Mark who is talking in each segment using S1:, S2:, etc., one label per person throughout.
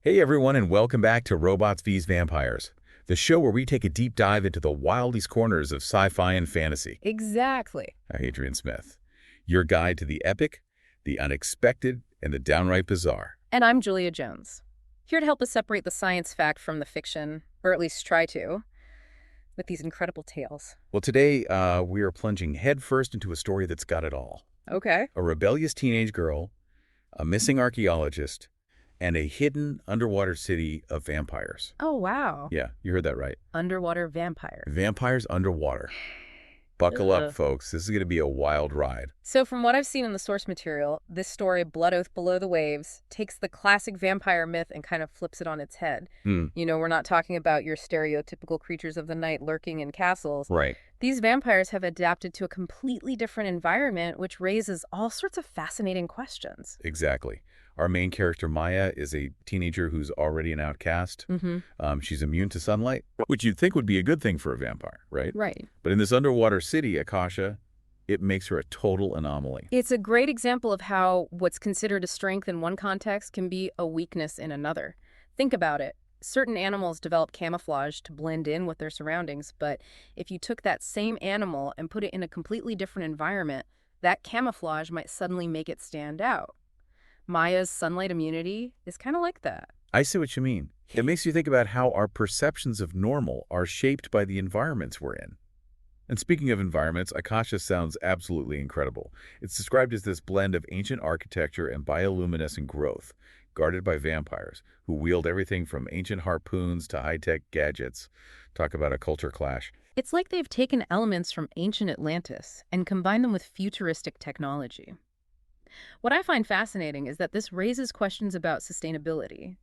S1: Hey everyone, and welcome back to Robots vs. Vampires, the show where we take a deep dive into the wildest corners of sci-fi and fantasy.
S2: Exactly.
S1: I'm Adrian Smith, your guide to the epic, the unexpected, and the downright bizarre.
S2: And I'm Julia Jones, here to help us separate the science fact from the fiction, or at least try to, with these incredible tales.
S1: Well, today we are plunging headfirst into a story that's got it all.
S2: Okay.
S1: A rebellious teenage girl, a missing archaeologist, and a hidden underwater city of vampires.
S2: Oh, wow.
S1: Yeah, you heard that right.
S2: Underwater vampires.
S1: Vampires underwater. Buckle
S2: Ugh.
S1: up, folks. This is going to be a wild ride.
S2: So from what I've seen in the source material, this story, Blood Oath Below the Waves, takes the classic vampire myth and kind of flips it on its head. You know, we're not talking about your stereotypical creatures of the night lurking in castles.
S1: Right.
S2: These vampires have adapted to a completely different environment, which raises all sorts of fascinating questions.
S1: Exactly. Our main character, Maya, is a teenager who's already an outcast. She's immune to sunlight, which you'd think would be a good thing for a vampire, right?
S2: Right.
S1: But in this underwater city, Akasha, it makes her a total anomaly.
S2: It's a great example of how what's considered a strength in one context can be a weakness in another. Think about it. Certain animals develop camouflage to blend in with their surroundings, but if you took that same animal and put it in a completely different environment, that camouflage might suddenly make it stand out. Maya's sunlight immunity is kind of like that.
S1: I see what you mean. It makes you think about how our perceptions of normal are shaped by the environments we're in. And speaking of environments, Akasha sounds absolutely incredible. It's described as this blend of ancient architecture and bioluminescent growth, guarded by vampires, who wield everything from ancient harpoons to high-tech gadgets. Talk about a culture clash.
S2: It's like they've taken elements from ancient Atlantis and combined them with futuristic technology. What I find fascinating is that this raises questions about sustainability.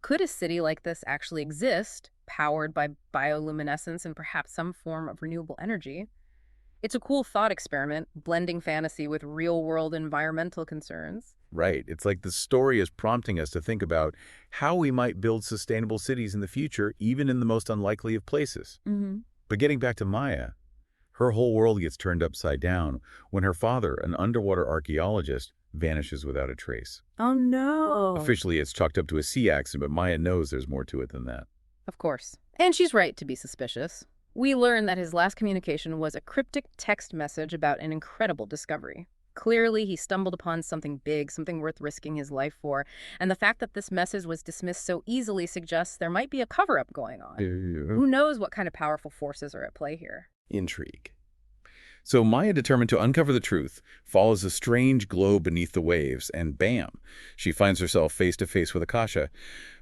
S2: Could a city like this actually exist, powered by bioluminescence and perhaps some form of renewable energy? It's a cool thought experiment, blending fantasy with real-world environmental concerns.
S1: Right. It's like the story is prompting us to think about how we might build sustainable cities in the future, even in the most unlikely of places. But getting back to Maya, her whole world gets turned upside down when her father, an underwater archaeologist, vanishes without a trace.
S2: Oh, no.
S1: Officially, it's chalked up to a sea accident, but Maya knows there's more to it than that.
S2: Of course. And she's right to be suspicious. We learn that his last communication was a cryptic text message about an incredible discovery. Clearly, he stumbled upon something big, something worth risking his life for, and the fact that this message was dismissed so easily suggests there might be a cover-up going on. Who knows what kind of powerful forces are at play here?
S1: Intrigue. So Maya, determined to uncover the truth, follows a strange glow beneath the waves, and bam, she finds herself face to face with Akasha.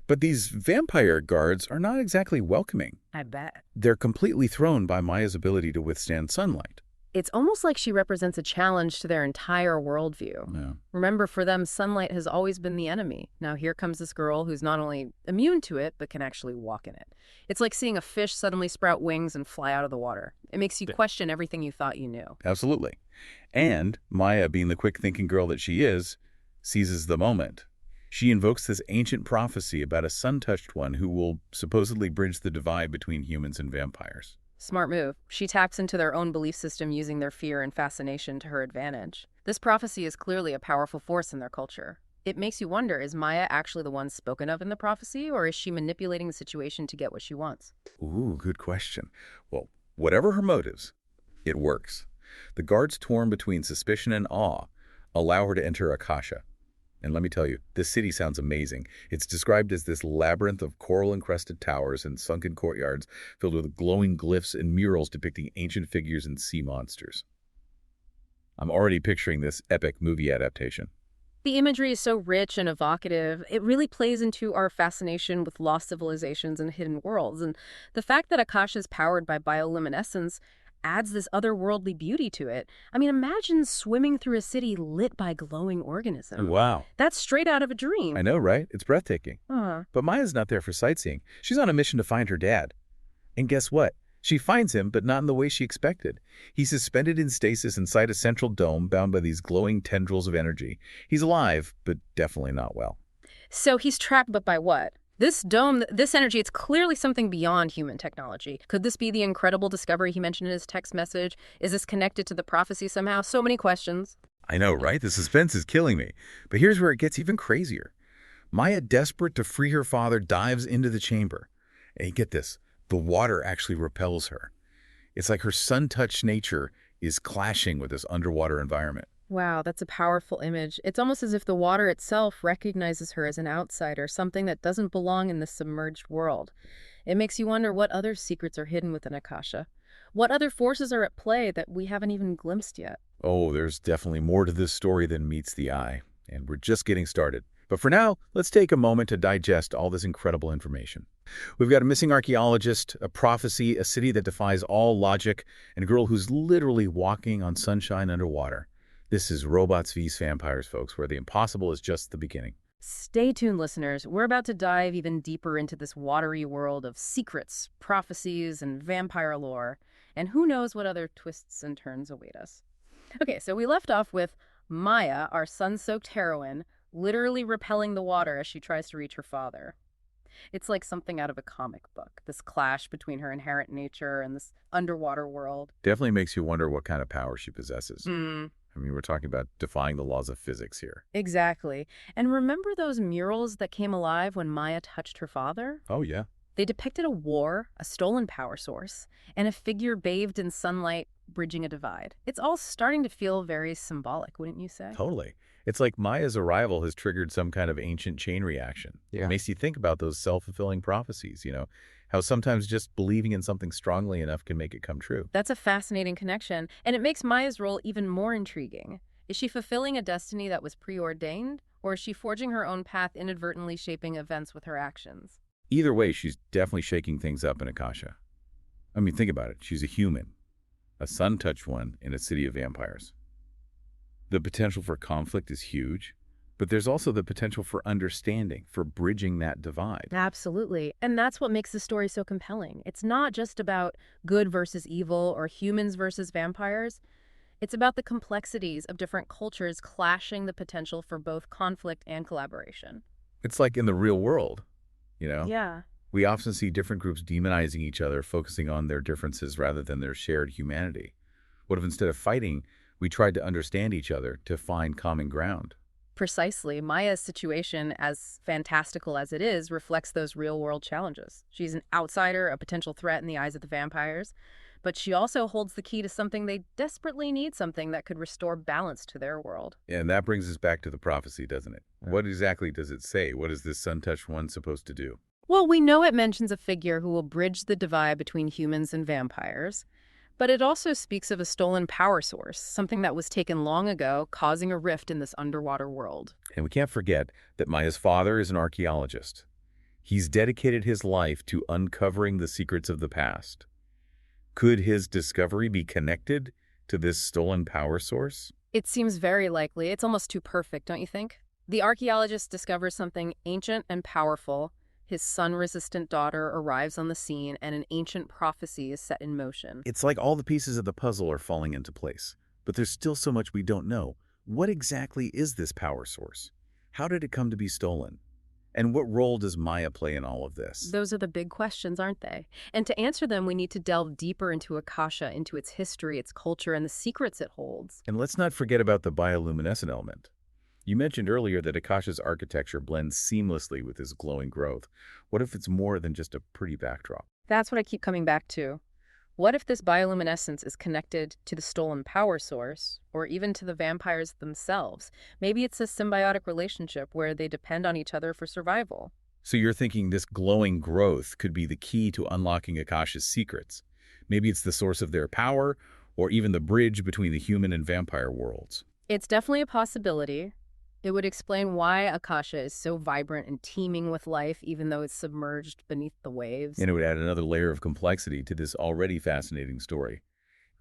S1: But these vampire guards are not exactly welcoming.
S2: I bet.
S1: They're completely thrown by Maya's ability to withstand sunlight.
S2: It's almost like she represents a challenge to their entire worldview.
S1: Yeah.
S2: Remember, for them, sunlight has always been the enemy. Now here comes this girl who's not only immune to it, but can actually walk in it. It's like seeing a fish suddenly sprout wings and fly out of the water. It makes you question everything you thought you knew.
S1: Absolutely. And Maya, being the quick-thinking girl that she is, seizes the moment. She invokes this ancient prophecy about a sun-touched one who will supposedly bridge the divide between humans and vampires.
S2: Smart move. She taps into their own belief system using their fear and fascination to her advantage. This prophecy is clearly a powerful force in their culture. It makes you wonder, is Maya actually the one spoken of in the prophecy, or is she manipulating the situation to get what she wants?
S1: Ooh, good question. Well, whatever her motives, it works. The guards, torn between suspicion and awe, allow her to enter Akasha. And let me tell you, this city sounds amazing. It's described as this labyrinth of coral-encrusted towers and sunken courtyards filled with glowing glyphs and murals depicting ancient figures and sea monsters. I'm already picturing this epic movie adaptation.
S2: The imagery is so rich and evocative. It really plays into our fascination with lost civilizations and hidden worlds. And the fact that Akasha is powered by bioluminescence adds this otherworldly beauty to it. I mean, imagine swimming through a city lit by glowing organisms.
S1: Wow.
S2: That's straight out of a dream.
S1: I know, right? It's breathtaking. But Maya's not there for sightseeing. She's on a mission to find her dad. And guess what? She finds him, but not in the way she expected. He's suspended in stasis inside a central dome bound by these glowing tendrils of energy. He's alive, but definitely not well.
S2: So he's trapped, but by what? This dome, this energy, it's clearly something beyond human technology. Could this be the incredible discovery he mentioned in his text message? Is this connected to the prophecy somehow? So many questions.
S1: I know, right? The suspense is killing me. But here's where it gets even crazier. Maya, desperate to free her father, dives into the chamber. And get this, the water actually repels her. It's like her sun-touched nature is clashing with this underwater environment.
S2: Wow, that's a powerful image. It's almost as if the water itself recognizes her as an outsider, something that doesn't belong in the submerged world. It makes you wonder what other secrets are hidden within Akasha. What other forces are at play that we haven't even glimpsed yet?
S1: Oh, there's definitely more to this story than meets the eye, and we're just getting started. But for now, let's take a moment to digest all this incredible information. We've got a missing archaeologist, a prophecy, a city that defies all logic, and a girl who's literally walking on sunshine underwater. This is Robots vs. Vampires, folks, where the impossible is just the beginning.
S2: Stay tuned, listeners. We're about to dive even deeper into this watery world of secrets, prophecies, and vampire lore, and who knows what other twists and turns await us. Okay, so we left off with Maya, our sun-soaked heroine, literally repelling the water as she tries to reach her father. It's like something out of a comic book, this clash between her inherent nature and this underwater world.
S1: Definitely makes you wonder what kind of power she possesses.
S2: Mm.
S1: I mean, we're talking about defying the laws of physics here.
S2: Exactly. And remember those murals that came alive when Maya touched her father?
S1: Oh, yeah.
S2: They depicted a war, a stolen power source, and a figure bathed in sunlight bridging a divide. It's all starting to feel very symbolic, wouldn't you say?
S1: Totally. It's like Maya's arrival has triggered some kind of ancient chain reaction.
S3: Yeah.
S1: It makes you think about those self-fulfilling prophecies, how sometimes just believing in something strongly enough can make it come true.
S2: That's a fascinating connection, and it makes Maya's role even more intriguing. Is she fulfilling a destiny that was preordained, or is she forging her own path, inadvertently shaping events with her actions?
S1: Either way, she's definitely shaking things up in Akasha. I mean, think about it. She's a human, a sun-touched one in a city of vampires. The potential for conflict is huge, but there's also the potential for understanding, for bridging that divide.
S2: Absolutely. And that's what makes the story so compelling. It's not just about good versus evil or humans versus vampires. It's about the complexities of different cultures clashing, the potential for both conflict and collaboration.
S1: It's like in the real world,
S2: Yeah.
S1: We often see different groups demonizing each other, focusing on their differences rather than their shared humanity. What if instead of fighting, we tried to understand each other to find common ground?
S2: Precisely. Maya's situation, as fantastical as it is, reflects those real-world challenges. She's an outsider, a potential threat in the eyes of the vampires, but she also holds the key to something they desperately need, something that could restore balance to their world.
S1: And that brings us back to the prophecy, doesn't it? What exactly does it say? What is this sun-touched one supposed to do?
S2: Well, we know it mentions a figure who will bridge the divide between humans and vampires, but it also speaks of a stolen power source, something that was taken long ago, causing a rift in this underwater world.
S1: And we can't forget that Maya's father is an archaeologist. He's dedicated his life to uncovering the secrets of the past. Could his discovery be connected to this stolen power source?
S2: It seems very likely. It's almost too perfect, don't you think? The archaeologist discovers something ancient and powerful. His sun-resistant daughter arrives on the scene, and an ancient prophecy is set in motion.
S1: It's like all the pieces of the puzzle are falling into place. But there's still so much we don't know. What exactly is this power source? How did it come to be stolen? And what role does Maya play in all of this?
S2: Those are the big questions, aren't they? And to answer them, we need to delve deeper into Akasha, into its history, its culture, and the secrets it holds.
S1: And let's not forget about the bioluminescent element. You mentioned earlier that Akasha's architecture blends seamlessly with this glowing growth. What if it's more than just a pretty backdrop?
S2: That's what I keep coming back to. What if this bioluminescence is connected to the stolen power source, or even to the vampires themselves? Maybe it's a symbiotic relationship where they depend on each other for survival.
S1: So you're thinking this glowing growth could be the key to unlocking Akasha's secrets. Maybe it's the source of their power, or even the bridge between the human and vampire worlds.
S2: It's definitely a possibility. It would explain why Akasha is so vibrant and teeming with life, even though it's submerged beneath the waves.
S1: And it would add another layer of complexity to this already fascinating story.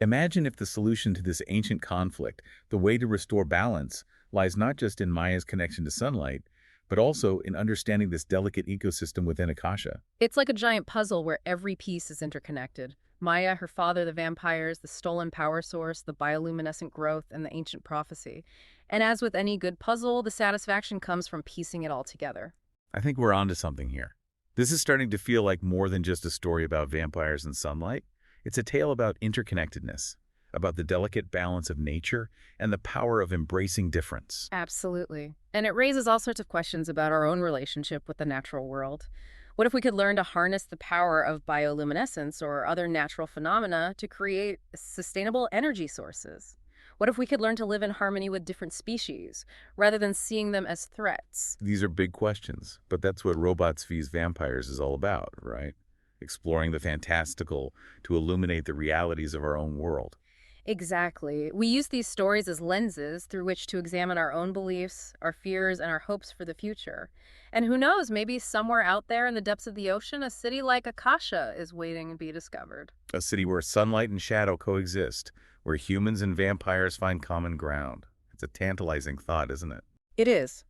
S1: Imagine if the solution to this ancient conflict, the way to restore balance, lies not just in Maya's connection to sunlight, but also in understanding this delicate ecosystem within Akasha.
S2: It's like a giant puzzle where every piece is interconnected. Maya, her father, the vampires, the stolen power source, the bioluminescent growth, and the ancient prophecy. And as with any good puzzle, the satisfaction comes from piecing it all together.
S1: I think we're onto something here. This is starting to feel like more than just a story about vampires and sunlight. It's a tale about interconnectedness, about the delicate balance of nature and the power of embracing difference.
S2: Absolutely. And it raises all sorts of questions about our own relationship with the natural world. What if we could learn to harness the power of bioluminescence or other natural phenomena to create sustainable energy sources? What if we could learn to live in harmony with different species rather than seeing them as threats?
S1: These are big questions, but that's what Robots vs. Vampires is all about, right? Exploring the fantastical to illuminate the realities of our own world.
S2: Exactly. We use these stories as lenses through which to examine our own beliefs, our fears, and our hopes for the future. And who knows, maybe somewhere out there in the depths of the ocean, a city like Akasha is waiting to be discovered.
S1: A city where sunlight and shadow coexist, where humans and vampires find common ground. It's a tantalizing thought, isn't it?
S2: It is.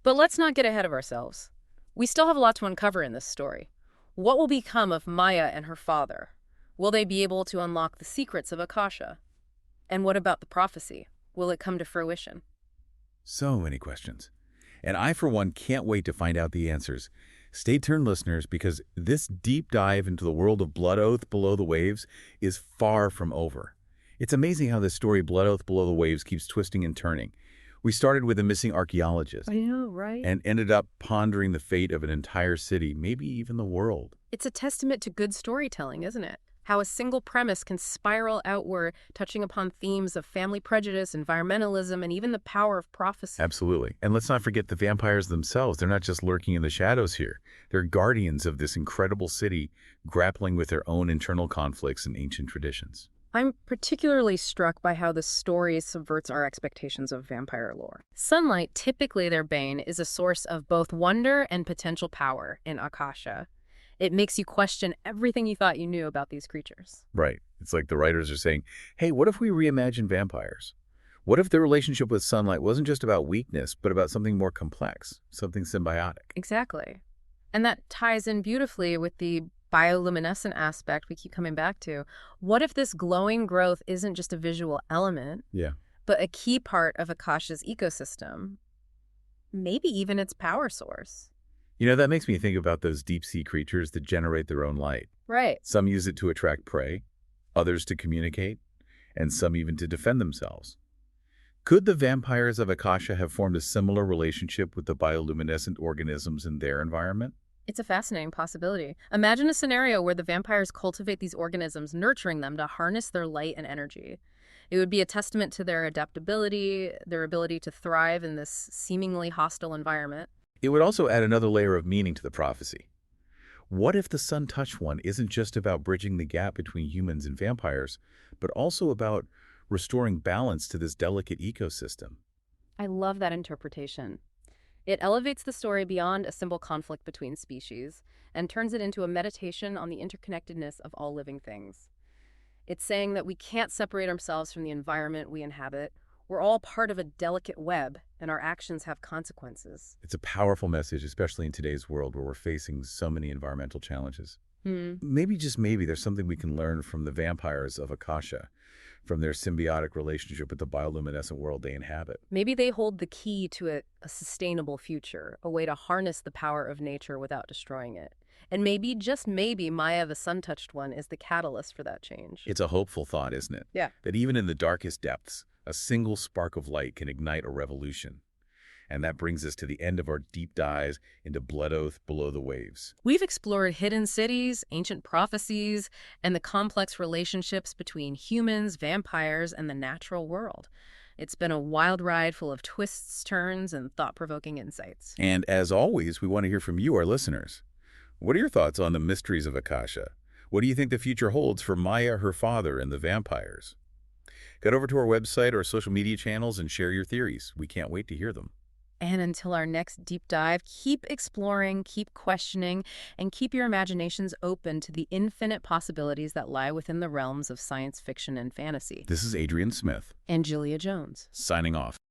S2: But let's not get ahead of ourselves. We still have a lot to uncover in this story. What will become of Maya and her father? Will they be able to unlock the secrets of Akasha? And what about the prophecy? Will it come to fruition?
S1: So many questions. And I, for one, can't wait to find out the answers. Stay tuned, listeners, because this deep dive into the world of Blood Oath Below the Waves is far from over. It's amazing how this story, Blood Oath Below the Waves, keeps twisting and turning. We started with a missing archaeologist
S2: I know, right?
S1: and ended up pondering the fate of an entire city, maybe even the world.
S2: It's a testament to good storytelling, isn't it? How a single premise can spiral outward, touching upon themes of family prejudice, environmentalism, and even the power of prophecy.
S1: Absolutely. And let's not forget the vampires themselves. They're not just lurking in the shadows here. They're guardians of this incredible city, grappling with their own internal conflicts and ancient traditions.
S2: I'm particularly struck by how the story subverts our expectations of vampire lore. Sunlight, typically their bane, is a source of both wonder and potential power in Akasha. It makes you question everything you thought you knew about these creatures.
S1: Right. It's like the writers are saying, hey, what if we reimagine vampires? What if their relationship with sunlight wasn't just about weakness, but about something more complex, something symbiotic?
S2: Exactly. And that ties in beautifully with the bioluminescent aspect we keep coming back to. What if this glowing growth isn't just a visual element,
S1: Yeah.
S2: but a key part of Akasha's ecosystem? Maybe even its power source.
S1: You know, that makes me think about those deep-sea creatures that generate their own light.
S2: Right.
S1: Some use it to attract prey, others to communicate, and some even to defend themselves. Could the vampires of Akasha have formed a similar relationship with the bioluminescent organisms in their environment?
S2: It's a fascinating possibility. Imagine a scenario where the vampires cultivate these organisms, nurturing them to harness their light and energy. It would be a testament to their adaptability, their ability to thrive in this seemingly hostile environment.
S1: It would also add another layer of meaning to the prophecy. What if the sun-touched one isn't just about bridging the gap between humans and vampires, but also about restoring balance to this delicate ecosystem?
S2: I love that interpretation. It elevates the story beyond a simple conflict between species and turns it into a meditation on the interconnectedness of all living things. It's saying that we can't separate ourselves from the environment we inhabit. We're all part of a delicate web, and our actions have consequences.
S1: It's a powerful message, especially in today's world where we're facing so many environmental challenges. Maybe, just maybe, there's something we can learn from the vampires of Akasha, from their symbiotic relationship with the bioluminescent world they inhabit.
S2: Maybe they hold the key to a sustainable future, a way to harness the power of nature without destroying it. And maybe, just maybe, Maya the Sun-Touched One is the catalyst for that change.
S1: It's a hopeful thought, isn't it?
S2: Yeah.
S1: That even in the darkest depths, a single spark of light can ignite a revolution. And that brings us to the end of our deep dives into Blood Oath Below the Waves.
S2: We've explored hidden cities, ancient prophecies, and the complex relationships between humans, vampires, and the natural world. It's been a wild ride full of twists, turns, and thought-provoking insights.
S1: And as always, we want to hear from you, our listeners. What are your thoughts on the mysteries of Akasha? What do you think the future holds for Maya, her father, and the vampires? Get over to our website or social media channels and share your theories. We can't wait to hear them.
S2: And until our next deep dive, keep exploring, keep questioning, and keep your imaginations open to the infinite possibilities that lie within the realms of science fiction and fantasy.
S1: This is Adrian Smith,
S2: And Julia Jones.
S1: signing off.